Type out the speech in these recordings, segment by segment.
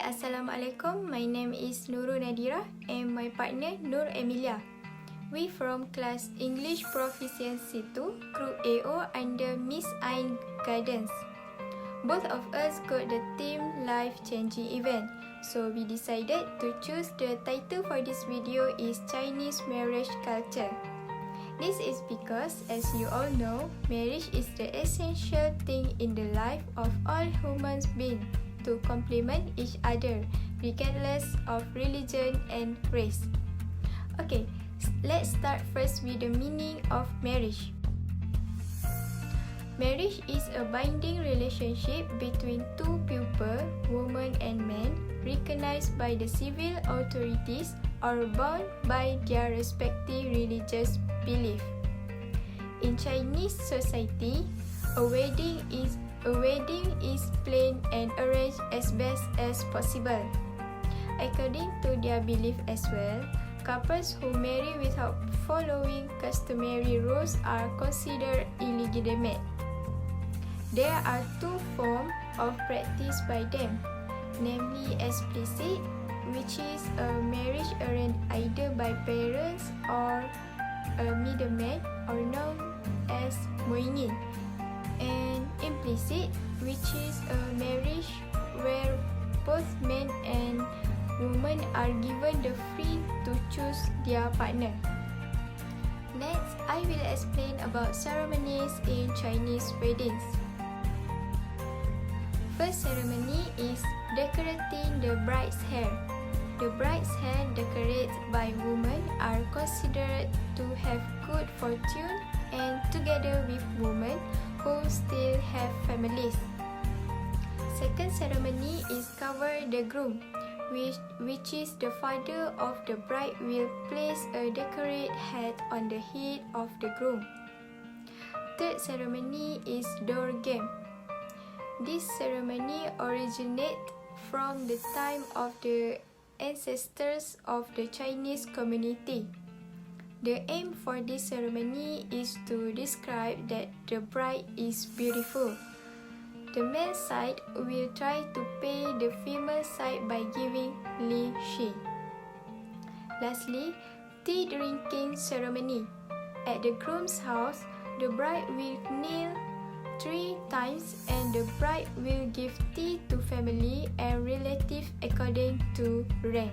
Assalamualaikum, my name is Nurul Nadira and my partner Nur Emilia. We from class English Proficiency 2, Group AO under Miss Ain guidance. Both of us got the theme life-changing event, so we decided to choose the title for this video is Chinese marriage culture. This is because, as you all know, marriage is the essential thing in the life of all human beings to complement each other, regardless of religion and race. Okay, let's start first with the meaning of marriage. Marriage is a binding relationship between two people, woman and man, recognized by the civil authorities or bound by their respective religious belief. In Chinese society, a wedding is planned and arranged as best as possible. According to their belief as well, couples who marry without following customary rules are considered illegitimate. There are two forms of practice by them, namely explicit, which is a marriage arranged either by parents or a middleman or known as moingin, and implicit, which is a marriage where both men and women are given the free to choose their partner. Next, I will explain about ceremonies in Chinese weddings. First ceremony is decorating the bride's hair. The bride's hair decorated by women are considered to have good fortune and together with women who still have families. Second ceremony is cover the groom, which is the father of the bride will place a decorated hat on the head of the groom. Third ceremony is door game. This ceremony originated from the time of the ancestors of the Chinese community. The aim for this ceremony is to describe that the bride is beautiful. The male side will try to pay the female side by giving li shi. Lastly, tea drinking ceremony. At the groom's house, the bride will kneel 3 times and the bride will give tea to family and relatives according to rank.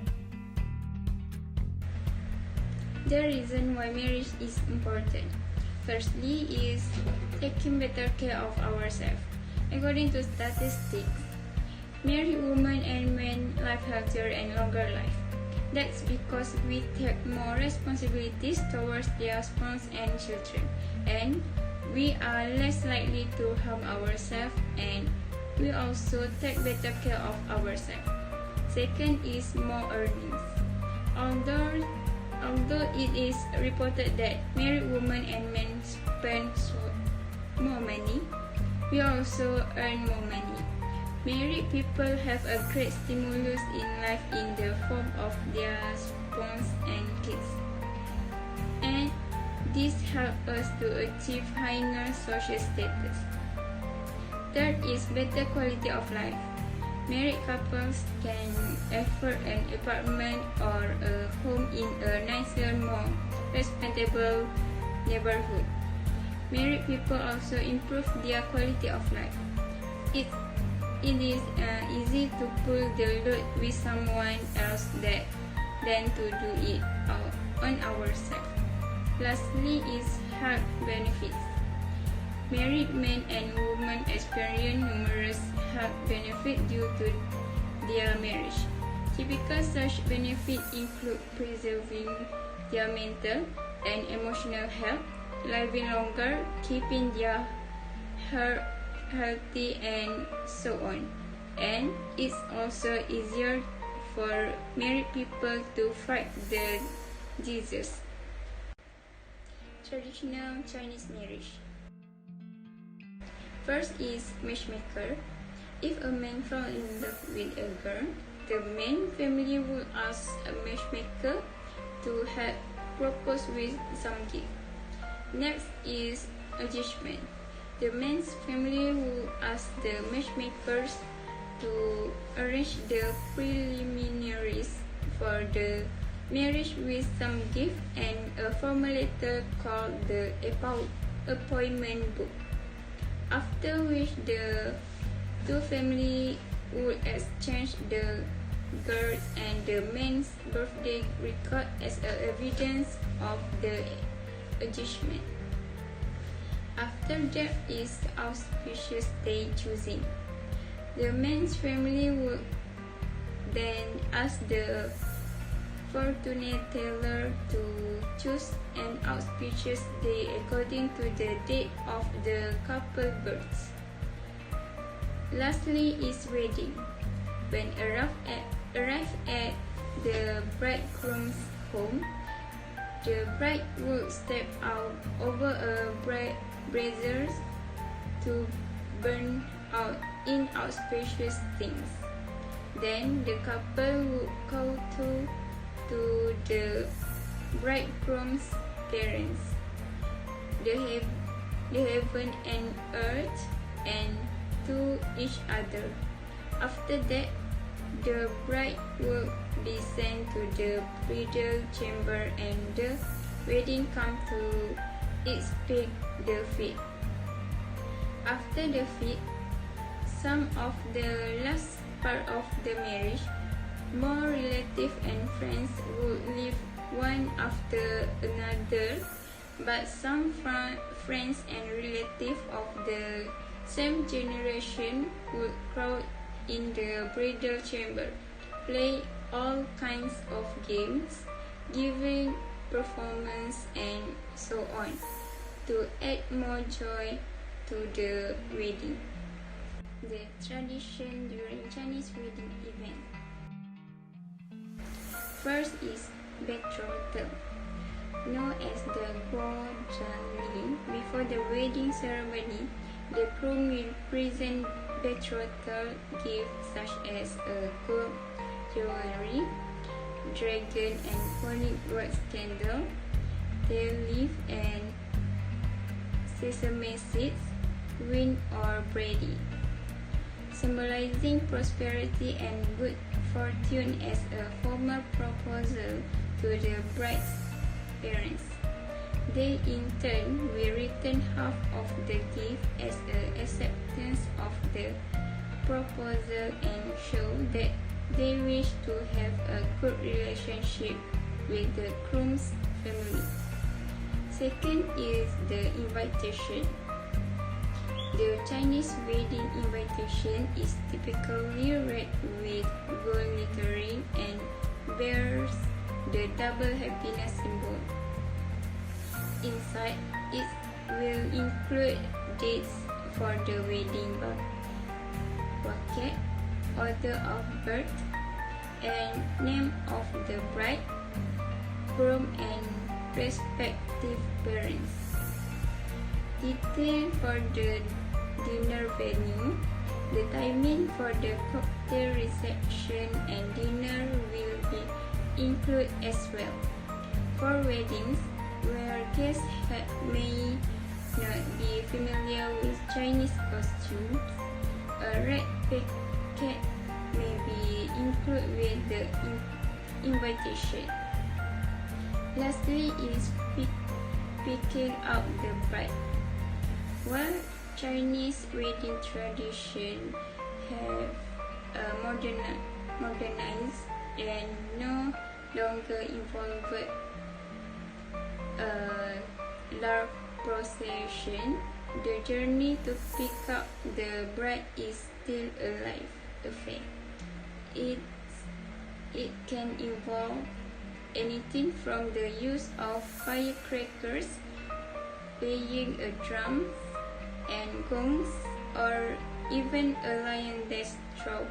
The reason why marriage is important. Firstly is taking better care of ourselves. According to statistics, married women and men live healthier and longer life. That's because we take more responsibilities towards their spouse and children, and we are less likely to harm ourselves, and we also take better care of ourselves. Second is more earnings. Although it is reported that married women and men spend more money, we also earn more money. Married people have a great stimulus in life in the form of their spouse and kids, and this helps us to achieve higher social status. Third is better quality of life. Married couples can afford an apartment or a home in a nicer, more respectable neighborhood. Married people also improve their quality of life. It is easy to pull the load with someone else than to do it on ourselves. Lastly is health benefits. Married men and women experience numerous health benefits due to their marriage. Typical such benefits include preserving their mental and emotional health, living longer, keeping their heart healthy, and so on. And it's also easier for married people to fight the disease. Traditional Chinese marriage. First is matchmaker. If a man falls in love with a girl, the man family will ask a matchmaker to help propose with some gift. Next is engagement. The man's family will ask the matchmakers to arrange the preliminaries for the marriage with some gift and a formal letter called the appointment book, after which the two families would exchange the girl's and the man's birthday record as evidence of the engagement. After that is auspicious day choosing. The man's family would then ask the fortune teller to choose an auspicious day according to the date of the couple births. Lastly is wedding. When arrive at the bridegroom's home, the bride would step out over a brazier to burn out inauspicious things. Then the couple would go to the bridegroom's parents, the heaven and earth, and to each other. After that, the bride would be sent to the bridal chamber and the wedding come to its peak, the feast. After the feast, some of the last part of the marriage, more relatives and friends would leave one after another, but some friends and relatives of the same generation would crowd in the bridal chamber, play all kinds of games, giving performance and so on, to add more joy to the wedding. The tradition during Chinese wedding event. First is betrothal, known as the guo-zhang. Before the wedding ceremony, the groom will present betrothal gifts such as a gold jewelry, dragon and polyglot candle, tea leaf and sesame seeds, wind or brandy, symbolizing prosperity and good fortune as a formal proposal to the bride's parents. They in turn will return half of the gift as an acceptance of the proposal and show that they wish to have a good relationship with the groom's family. Second is the invitation. The Chinese wedding invitation is typically read with gold lettering and bears the double happiness symbol. Inside, it will include dates for the wedding bucket, order of birth, and name of the bride, groom, and respective parents. Detail for the dinner venue. The timing for the cocktail reception and dinner will be included as well. For weddings, where guests may not be familiar with Chinese costumes, a red packet may be included with the invitation. Lastly is picking out the bride. While Chinese wedding tradition have modernized and no longer involved a large procession, the journey to pick up the bride is still a live affair. It can involve anything from the use of firecrackers, playing a drum and gongs, or even a lion dance troupe.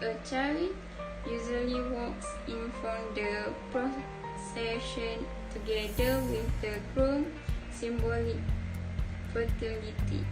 A child usually walks in from the procession together with the groom, symbolic fertility.